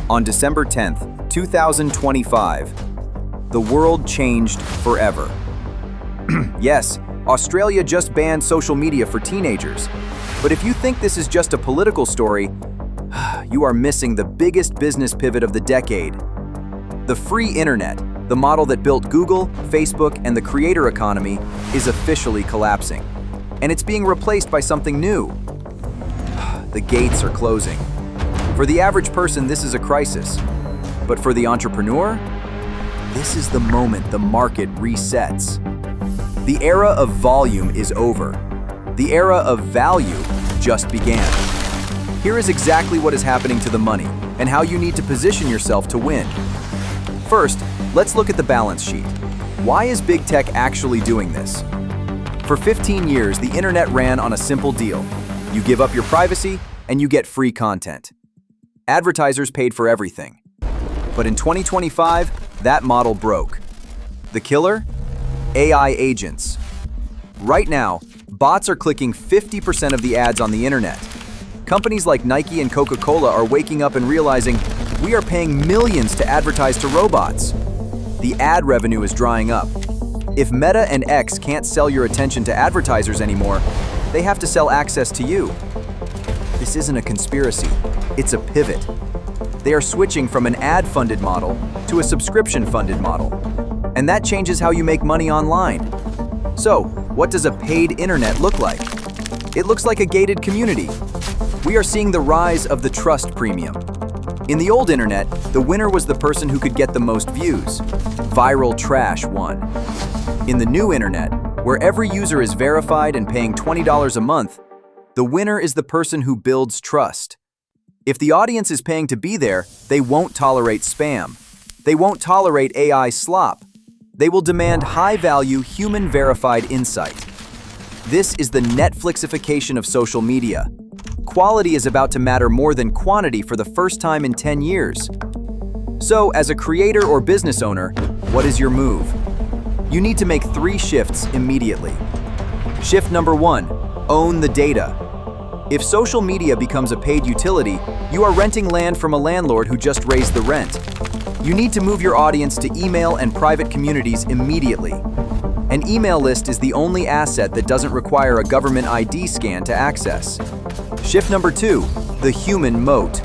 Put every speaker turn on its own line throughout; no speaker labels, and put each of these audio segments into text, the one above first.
On December 10th, 2025, the world changed forever. Yes, Australia just banned social media for teenagers. But if you think this is just a political story, you are missing the biggest business pivot of the decade. The free internet, the model that built Google, Facebook, and the creator economy, is officially collapsing. And it's being replaced by something new. The gates are closing. For the average person, this is a crisis. But for the entrepreneur, this is the moment the market resets. The era of volume is over. The era of value just began. Here is exactly what is happening to the money and how you need to position yourself to win. First, let's look at the balance sheet. Why is big tech actually doing this? For 15 years, the internet ran on a simple deal. You give up your privacy and you get free content. Advertisers paid for everything. But in 2025, that model broke. The killer? AI agents. Right now, bots are clicking 50% of the ads on the internet. Companies like Nike and Coca-Cola are waking up and realizing we are paying millions to advertise to robots. The ad revenue is drying up. If Meta and X can't sell your attention to advertisers anymore, they have to sell access to you. This isn't a conspiracy, it's a pivot. They are switching from an ad-funded model to a subscription-funded model. And that changes how you make money online. So, what does a paid internet look like? It looks like a gated community. We are seeing the rise of the trust premium. In the old internet, the winner was the person who could get the most views. Viral trash won. In the new internet, where every user is verified and paying $20 a month, the winner is the person who builds trust. If the audience is paying to be there, they won't tolerate spam. They won't tolerate AI slop. They will demand high-value, human-verified insight. This is the Netflixification of social media. Quality is about to matter more than quantity for the first time in 10 years. So, as a creator or business owner, what is your move? You need to make 3 shifts immediately. Shift number 1, own the data. If social media becomes a paid utility, you are renting land from a landlord who just raised the rent. You need to move your audience to email and private communities immediately. An email list is the only asset that doesn't require a government ID scan to access. Shift number 2, the human moat.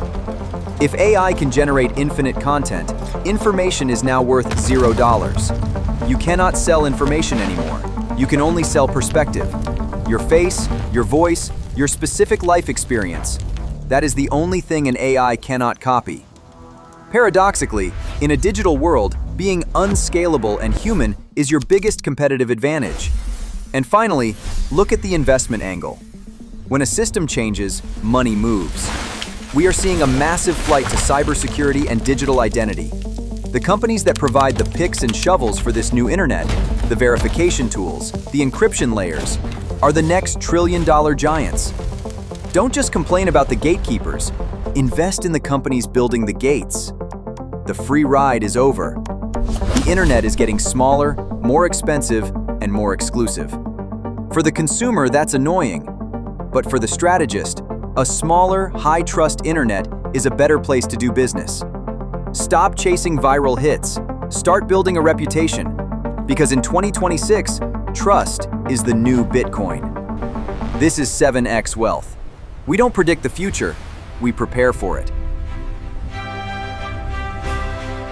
If AI can generate infinite content, information is now worth $0. You cannot sell information anymore. You can only sell perspective. Your face, your voice, your specific life experience. That is the only thing an AI cannot copy. Paradoxically, in a digital world, being unscalable and human is your biggest competitive advantage. And finally, look at the investment angle. When a system changes, money moves. We are seeing a massive flight to cybersecurity and digital identity. The companies that provide the picks and shovels for this new internet, the verification tools, the encryption layers, are the next trillion-dollar giants. Don't just complain about the gatekeepers. Invest in the companies building the gates. The free ride is over. The internet is getting smaller, more expensive, and more exclusive. For the consumer, that's annoying. But for the strategist, a smaller, high-trust internet is a better place to do business. Stop chasing viral hits. Start building a reputation. Because in 2026, trust is the new Bitcoin. This is 7X Wealth. We don't predict the future, we prepare for it.